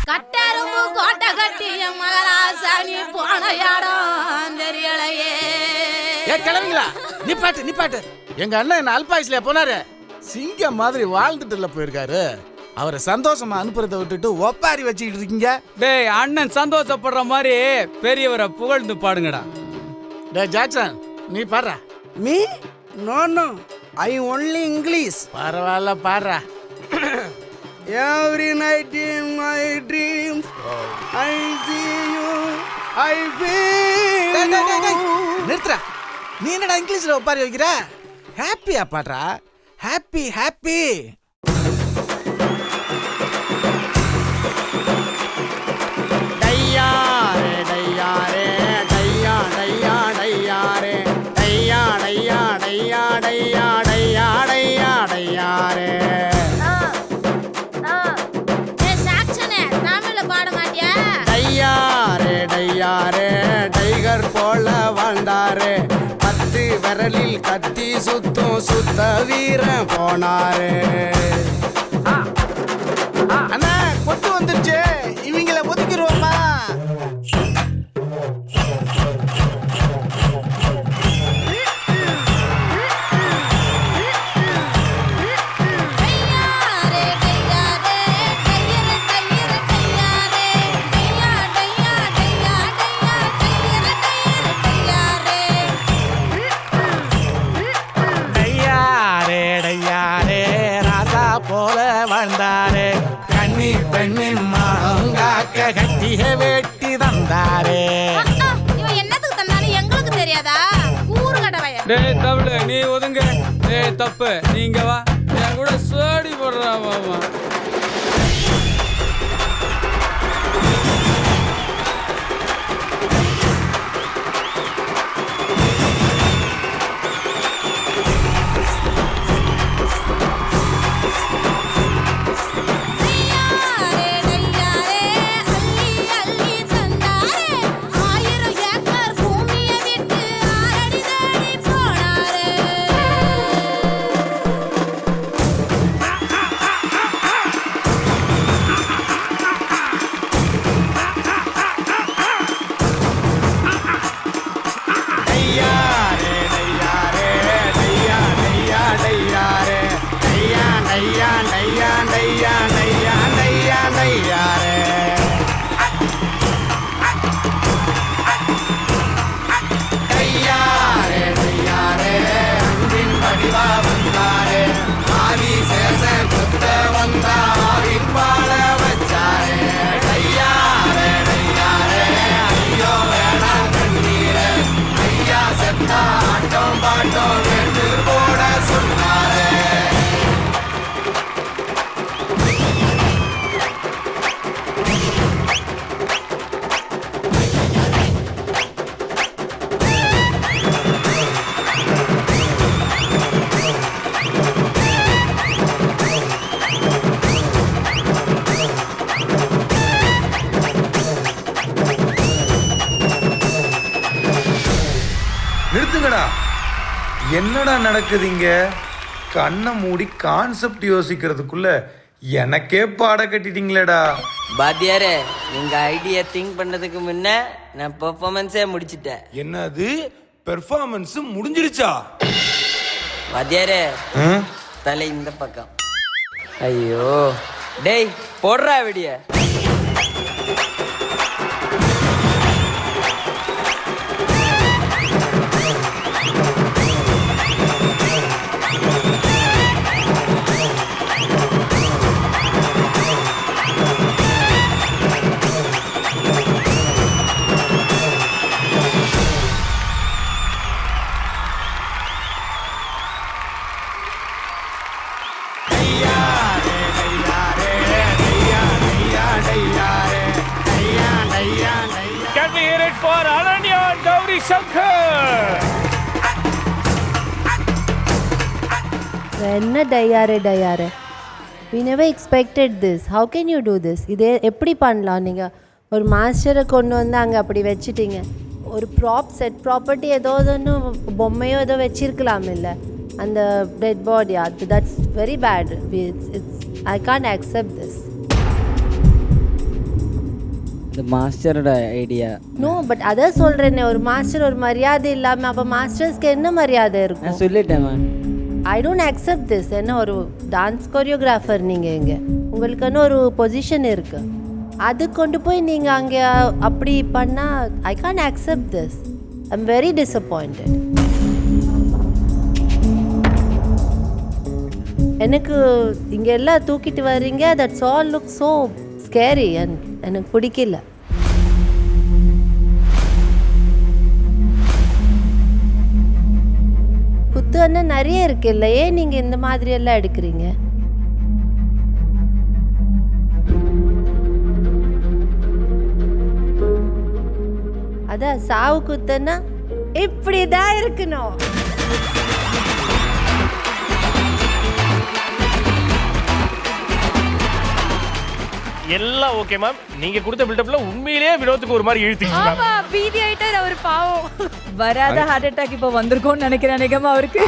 கட்டரும்பு கோட்டை கட்டி மகராசாணி போன இடம் தெரியலையே. கிளம்புங்களா? நிப்பாட்டு. எங்க அண்ணன் என்ன அல்பாயுஸ்ல போனாரு, சிங்கம் மாதிரி வாழ்ந்துட்டுல போயிருக்காரு. அவரை சந்தோஷமா அனுப்புறதை விட்டுட்டு ஒப்பாரி வச்சுக்கிட்டு இருக்கீங்க. டேய், அண்ணன் சந்தோஷப்படுற மாதிரி பெரியவரை புகழ்ந்து பாடுங்கடா. டேய் ஜாக்சன், நீ பாடுறா. Me no I only English. பரவாயில்ல, பாடுறா. Every night in my dreams I see you, I feel you. நிறுத்துறா. நீ என்னடா இங்கிலீஷ்ல ஒப்பாரி வைக்கிற? ஹாப்பியா பாடுறா. ஹாப்பி. டைகர் போல வாழ்ந்தாரு, 10 விரலில் கத்தி சுத்தும் சுத்த வீரன் போனாரு. அண்ணா கொட்டு வந்துருச்சு, இவங்கள ஒதுக்கிடுவோமா? போல வாழ்ந்தாரு, கண்ணி பெண்ணின் மாங்காக்க கட்டிய வேட்டி தந்தாரு. இவன் என்னத்துக்கு தந்தாலும் எங்களுக்கு தெரியாதா? ஊரு கடவைய. டேய் தவிடு, நீ ஒதுங்க. டேய் தப்பு, நீங்க வா. என் கூட சோடி போடுறா மாமா. நிறுத்துங்கடா. என்னடா நடக்குதுங்க? கண்ணை மூடி கான்செப்ட் யோசிக்கிறதுக்குள்ள எனக்கே பாட கட்டிட்டீங்களேடா. பாத்தியாரே, நீங்க ஐடியா திங்க் பண்ணதுக்கு முன்ன நான் பெர்ஃபார்மன்ஸே முடிச்சிட்டேன். என்னது, பெர்ஃபார்மன்ஸ் முடிஞ்சிருச்சா? பாத்தியாரே, தலை இந்த பக்கம். ஐயோ டேய், போடுறா விடிய. Can we hear it for Ananya and Gauri Shankar? என்ன டையாரே, we never expected this. How can you do this? இதே எப்படி பண்ணலாம்? நீங்கள் ஒரு மாஸ்டரை கொண்டு வந்து அங்கே அப்படி வச்சுட்டீங்க. ஒரு செட் ப்ராப்பர்ட்டி ஏதோ ஒன்று பொம்மையோ ஏதோ வச்சிருக்கலாம் இல்லை அந்த dead body. that's very bad. I can't accept this. இந்த மாஸ்டரோட ஐடியா. நோ பட் அதான் சொல்கிறேனே, ஒரு மாஸ்டர் ஒரு மரியாதை இல்லாமல் அப்போ மாஸ்டர்ஸ்க்கு என்ன மரியாதை இருக்கும்? நான் சொல்லிட்டேன் ma'am. I don't accept this. என்ன ஒரு டான்ஸ் கொரியோகிராஃபர் நீங்கள் இங்கே, உங்களுக்குன்னு ஒரு பொசிஷன் இருக்குது, அது கொண்டு போய் நீங்கள் அங்கே அப்படி பண்ணால் I can't accept this. I am very disappointed. எனக்கு இங்கே எல்லாம் தூக்கிட்டு வர்றீங்க, that's all look so scary and எனக்கு பிடிக்கல. குத்து அண்ணன் நிறைய இருக்கு இல்லை, ஏன் நீங்கள் இந்த மாதிரி எல்லாம் எடுக்கிறீங்க? அதான் சாவு குத்துன்னா இப்படிதான் இருக்கணும். எல்லாம் ஓகே மேம். நீங்க கொடுத்த பில்டப்ல உண்மையிலேயே வினோத்துக்கு ஒரு மாதிரி இழுத்துக்கிச்சு மேம். ஆமா, பீதி ஆயிட்டார் அவர் பாவம். வராத ஹார்ட் அட்டாக் இப்போ வந்திருக்கோன்னு நினைக்கிறேன் நிகமா அவருக்கு.